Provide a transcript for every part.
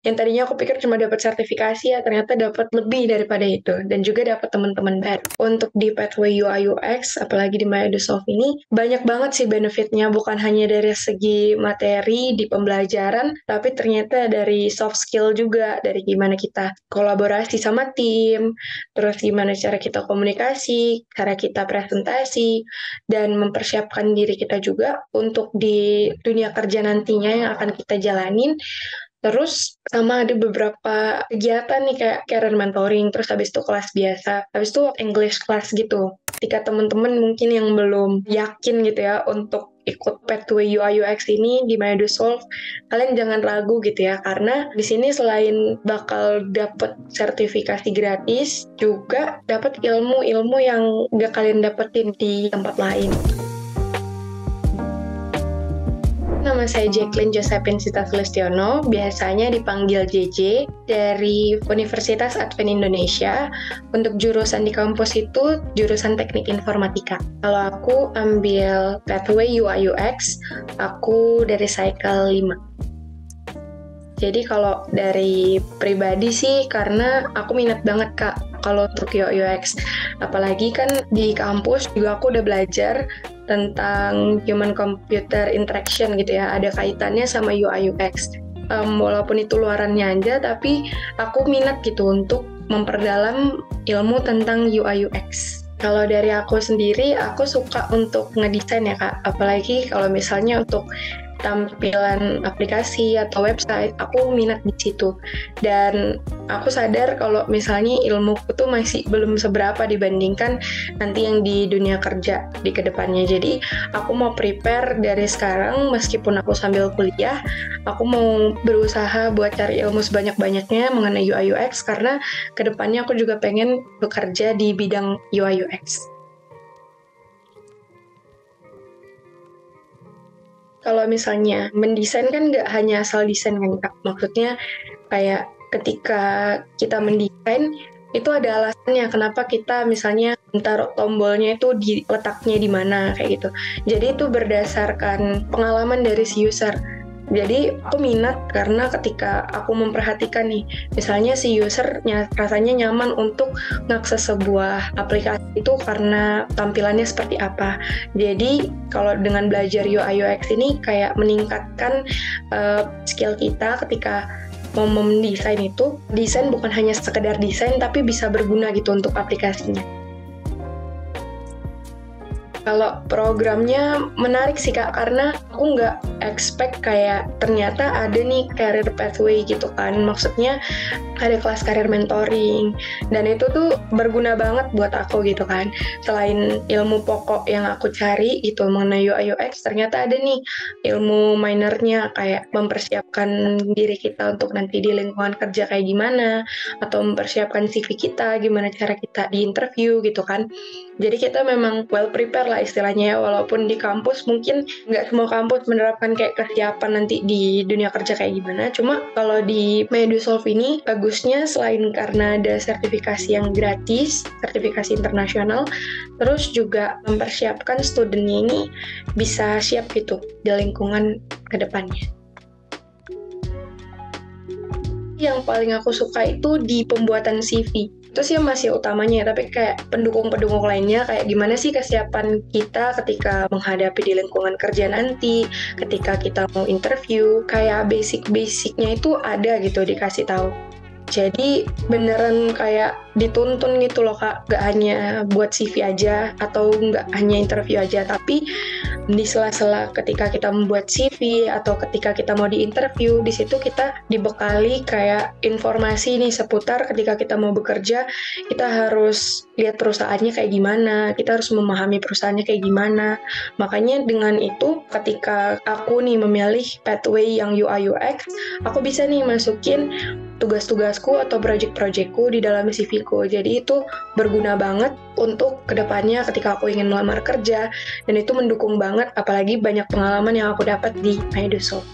Yang tadinya aku pikir cuma dapat sertifikasi ya, ternyata dapat lebih daripada itu. Dan juga dapat teman-teman baru. Untuk di Pathway UI UX, apalagi di Microsoft ini, banyak banget sih benefitnya. Bukan hanya dari segi materi di pembelajaran, tapi ternyata dari soft skill juga. Dari gimana kita kolaborasi sama tim, terus gimana cara kita komunikasi, cara kita presentasi, dan mempersiapkan diri kita juga untuk di dunia kerja nantinya yang akan kita jalanin. Terus sama ada beberapa kegiatan nih kayak career mentoring, terus habis itu kelas biasa, habis itu English class gitu. Ketika teman-teman mungkin yang belum yakin gitu ya untuk ikut Pathway UI UX ini di Microsoft, kalian jangan ragu gitu ya, karena di sini selain bakal dapet sertifikasi gratis, juga dapat ilmu-ilmu yang gak kalian dapetin di tempat lain. Nama saya Jacqueline Josephine Sita Sulistiono, biasanya dipanggil JJ, dari Universitas Advent Indonesia. Untuk jurusan di kampus itu jurusan Teknik Informatika. Kalau aku ambil Pathway UI UX, aku dari cycle 5. Jadi kalau dari pribadi sih, karena aku minat banget Kak, kalau untuk UI UX. Apalagi kan di kampus juga aku udah belajar tentang human computer interaction gitu ya, ada kaitannya sama UI UX. Walaupun itu luarannya aja, tapi aku minat gitu untuk memperdalam ilmu tentang UI UX. Kalau dari aku sendiri, aku suka untuk ngedesain ya Kak, apalagi kalau misalnya untuk tampilan aplikasi atau website, aku minat di situ. Dan aku sadar kalau misalnya ilmuku tuh masih belum seberapa dibandingkan nanti yang di dunia kerja di kedepannya. Jadi aku mau prepare dari sekarang, meskipun aku sambil kuliah, aku mau berusaha buat cari ilmu sebanyak-banyaknya mengenai UI UX, karena kedepannya aku juga pengen bekerja di bidang UI UX. Kalau misalnya mendesain kan nggak hanya asal desain kan Kak. Maksudnya kayak ketika kita mendesain itu ada alasannya kenapa kita misalnya taruh tombolnya itu di letaknya di mana kayak gitu. Jadi itu berdasarkan pengalaman dari si user. Jadi aku minat karena ketika aku memperhatikan nih, misalnya si user rasanya nyaman untuk mengakses sebuah aplikasi itu karena tampilannya seperti apa. Jadi kalau dengan belajar UI UX ini kayak meningkatkan skill kita ketika mau mendesain itu. Desain bukan hanya sekedar desain, tapi bisa berguna gitu untuk aplikasinya. Kalau programnya menarik sih Kak, karena aku nggak expect kayak ternyata ada nih career pathway gitu kan. Maksudnya ada kelas career mentoring, dan itu tuh berguna banget buat aku gitu kan. Selain ilmu pokok yang aku cari gitu mengenai UI UX, ternyata ada nih ilmu minornya kayak mempersiapkan diri kita untuk nanti di lingkungan kerja kayak gimana, atau mempersiapkan CV kita, gimana cara kita di interview gitu kan. Jadi kita memang well prepare lah istilahnya ya, walaupun di kampus mungkin nggak semua kampus menerapkan kayak kesiapan nanti di dunia kerja kayak gimana. Cuma kalau di Microsoft ini bagusnya selain karena ada sertifikasi yang gratis, sertifikasi internasional, terus juga mempersiapkan studentnya ini bisa siap gitu di lingkungan kedepannya. Yang paling aku suka itu di pembuatan CV. Itu sih masih utamanya, tapi kayak pendukung-pendukung lainnya, kayak gimana sih kesiapan kita ketika menghadapi di lingkungan kerja nanti, ketika kita mau interview, kayak basic-basicnya itu ada gitu dikasih tahu. Jadi beneran kayak dituntun gitu loh Kak, gak hanya buat CV aja atau gak hanya interview aja, tapi di sela-sela ketika kita membuat CV atau ketika kita mau diinterview, di situ kita dibekali kayak informasi nih seputar ketika kita mau bekerja, kita harus lihat perusahaannya kayak gimana, kita harus memahami perusahaannya kayak gimana. Makanya dengan itu ketika aku nih memilih pathway yang UI UX, aku bisa nih masukin tugas-tugasku atau project-projectku di dalam CV-ku. Jadi itu berguna banget untuk kedepannya ketika aku ingin melamar kerja, dan itu mendukung banget, apalagi banyak pengalaman yang aku dapat di Microsoft.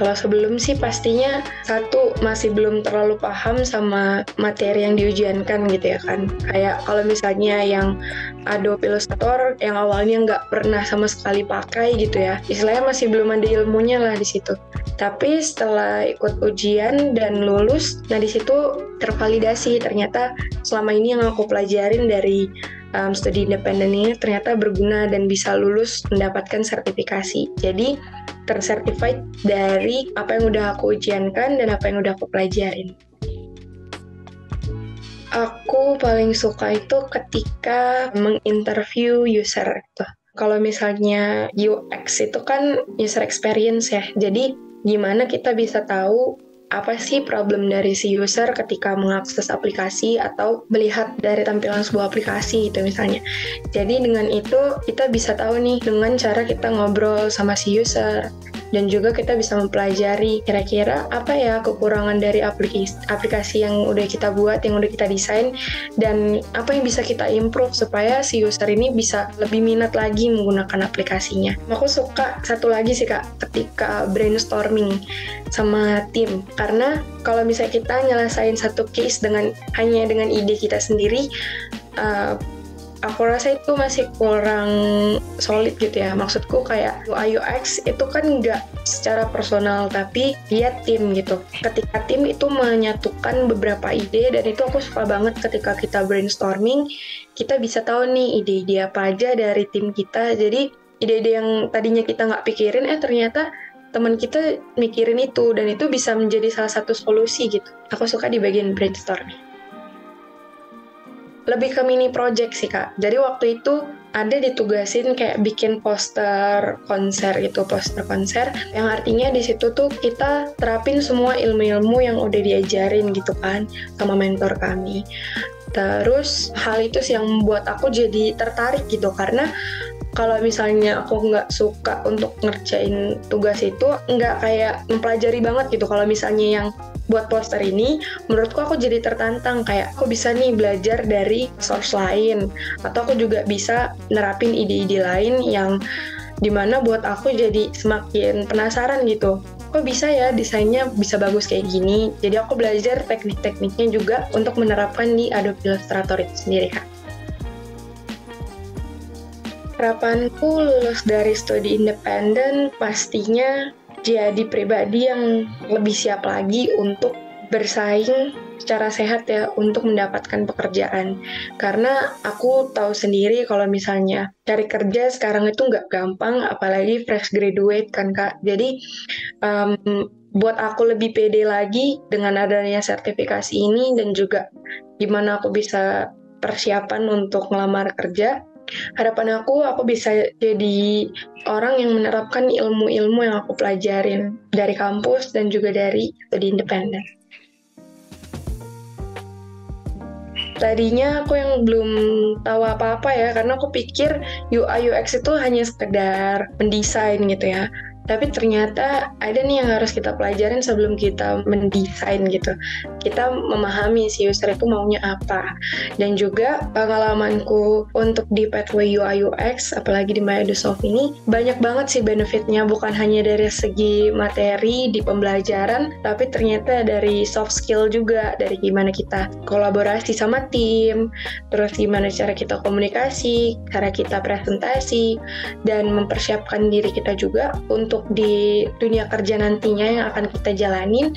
Kalau sebelum sih pastinya satu masih belum terlalu paham sama materi yang diujiankan gitu ya kan. Kayak kalau misalnya yang Adobe Illustrator yang awalnya nggak pernah sama sekali pakai gitu ya, istilahnya masih belum ada ilmunya lah di situ. Tapi setelah ikut ujian dan lulus, nah di situ tervalidasi ternyata selama ini yang aku pelajarin dari studi independen ini ternyata berguna dan bisa lulus mendapatkan sertifikasi. Jadi tersertified dari apa yang udah aku ujiankan dan apa yang udah aku pelajarin. Aku paling suka itu ketika menginterview user itu. Kalau misalnya UX itu kan user experience ya, jadi gimana kita bisa tahu apa sih problem dari si user ketika mengakses aplikasi atau melihat dari tampilan sebuah aplikasi itu misalnya. Jadi dengan itu kita bisa tahu nih dengan cara kita ngobrol sama si user. Dan juga kita bisa mempelajari kira-kira apa ya kekurangan dari aplikasi yang udah kita buat, yang udah kita desain, dan apa yang bisa kita improve supaya si user ini bisa lebih minat lagi menggunakan aplikasinya. Aku suka satu lagi sih Kak, ketika brainstorming sama tim. Karena kalau misalnya kita nyelesain satu case hanya dengan ide kita sendiri, aku rasa itu masih kurang solid gitu ya. Maksudku kayak UI UX itu kan nggak secara personal, tapi dia tim gitu. Ketika tim itu menyatukan beberapa ide, dan itu aku suka banget ketika kita brainstorming, kita bisa tahu nih ide-ide apa aja dari tim kita. Jadi ide-ide yang tadinya kita nggak pikirin, ternyata teman kita mikirin itu, dan itu bisa menjadi salah satu solusi gitu. Aku suka di bagian brainstorming. Lebih ke mini project sih Kak. Jadi waktu itu ada ditugasin kayak bikin poster konser gitu, poster konser yang artinya di situ tuh kita terapin semua ilmu-ilmu yang udah diajarin gitu kan sama mentor kami. Terus hal itu sih yang membuat aku jadi tertarik gitu, karena kalau misalnya aku nggak suka untuk ngerjain tugas itu, nggak kayak mempelajari banget gitu. Kalau misalnya yang buat poster ini, menurutku aku jadi tertantang, kayak aku bisa nih belajar dari source lain, atau aku juga bisa nerapin ide-ide lain yang dimana buat aku jadi semakin penasaran gitu. Kok bisa ya desainnya bisa bagus kayak gini? Jadi aku belajar teknik-tekniknya juga untuk menerapkan di Adobe Illustrator itu sendiri Kak. Harapanku lulus dari studi independen pastinya jadi pribadi yang lebih siap lagi untuk bersaing secara sehat ya untuk mendapatkan pekerjaan. Karena aku tahu sendiri kalau misalnya cari kerja sekarang itu nggak gampang, apalagi fresh graduate kan Kak. Jadi buat aku lebih pede lagi dengan adanya sertifikasi ini, dan juga gimana aku bisa persiapan untuk melamar kerja. Harapan aku bisa jadi orang yang menerapkan ilmu-ilmu yang aku pelajarin dari kampus dan juga dari studi independen. Tadinya aku yang belum tahu apa-apa ya, karena aku pikir UI UX itu hanya sekedar mendesain gitu ya. Tapi ternyata ada nih yang harus kita pelajarin sebelum kita mendesain gitu. Kita memahami si user itu maunya apa. Dan juga pengalamanku untuk di pathway UI UX, apalagi di Microsoft ini, banyak banget sih benefitnya. Bukan hanya dari segi materi di pembelajaran, tapi ternyata dari soft skill juga. Dari gimana kita kolaborasi sama tim, terus gimana cara kita komunikasi, cara kita presentasi, dan mempersiapkan diri kita juga untuk di dunia kerja nantinya yang akan kita jalanin.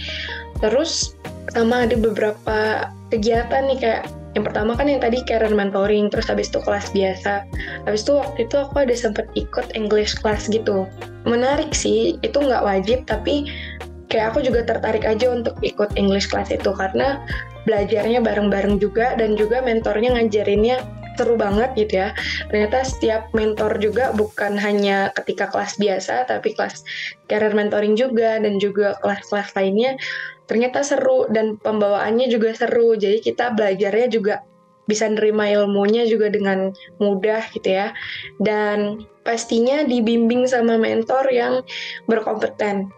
Terus sama ada beberapa kegiatan nih, kayak yang pertama kan yang tadi career mentoring, terus habis itu kelas biasa. Habis itu waktu itu aku ada sempat ikut English class gitu. Menarik sih, itu nggak wajib, tapi kayak aku juga tertarik aja untuk ikut English class itu karena belajarnya bareng-bareng juga, dan juga mentornya ngajarinnya seru banget gitu ya. Ternyata setiap mentor juga bukan hanya ketika kelas biasa, tapi kelas career mentoring juga, dan juga kelas-kelas lainnya ternyata seru, dan pembawaannya juga seru. Jadi kita belajarnya juga bisa nerima ilmunya juga dengan mudah gitu ya. Dan pastinya dibimbing sama mentor yang berkompeten.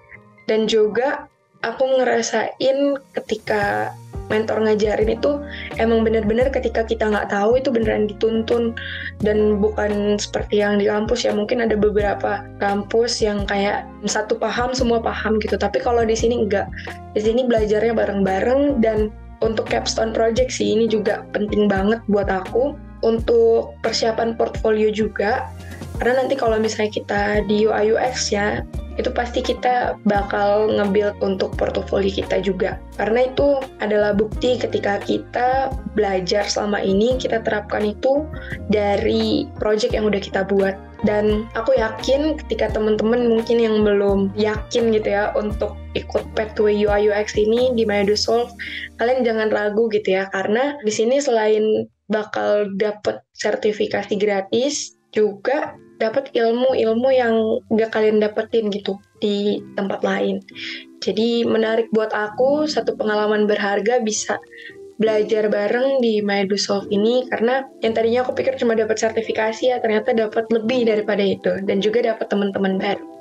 Dan juga aku ngerasain ketika mentor ngajarin itu emang bener-bener ketika kita nggak tahu itu beneran dituntun, dan bukan seperti yang di kampus ya. Mungkin ada beberapa kampus yang kayak satu paham semua paham gitu, tapi kalau di sini enggak. Di sini belajarnya bareng-bareng. Dan untuk capstone project sih ini juga penting banget buat aku untuk persiapan portfolio juga, karena nanti kalau misalnya kita di UI UX ya, itu pasti kita bakal nge-build untuk portofolio kita juga. Karena itu adalah bukti ketika kita belajar selama ini, kita terapkan itu dari project yang udah kita buat. Dan aku yakin ketika teman-teman mungkin yang belum yakin gitu ya untuk ikut pathway UI UX ini di Microsoft, kalian jangan ragu gitu ya, karena di sini selain bakal dapet sertifikasi gratis, juga dapat ilmu-ilmu yang gak kalian dapetin gitu di tempat lain. Jadi menarik buat aku, satu pengalaman berharga bisa belajar bareng di Microsoft ini, karena yang tadinya aku pikir cuma dapat sertifikasi ya ternyata dapat lebih daripada itu, dan juga dapat teman-teman baru.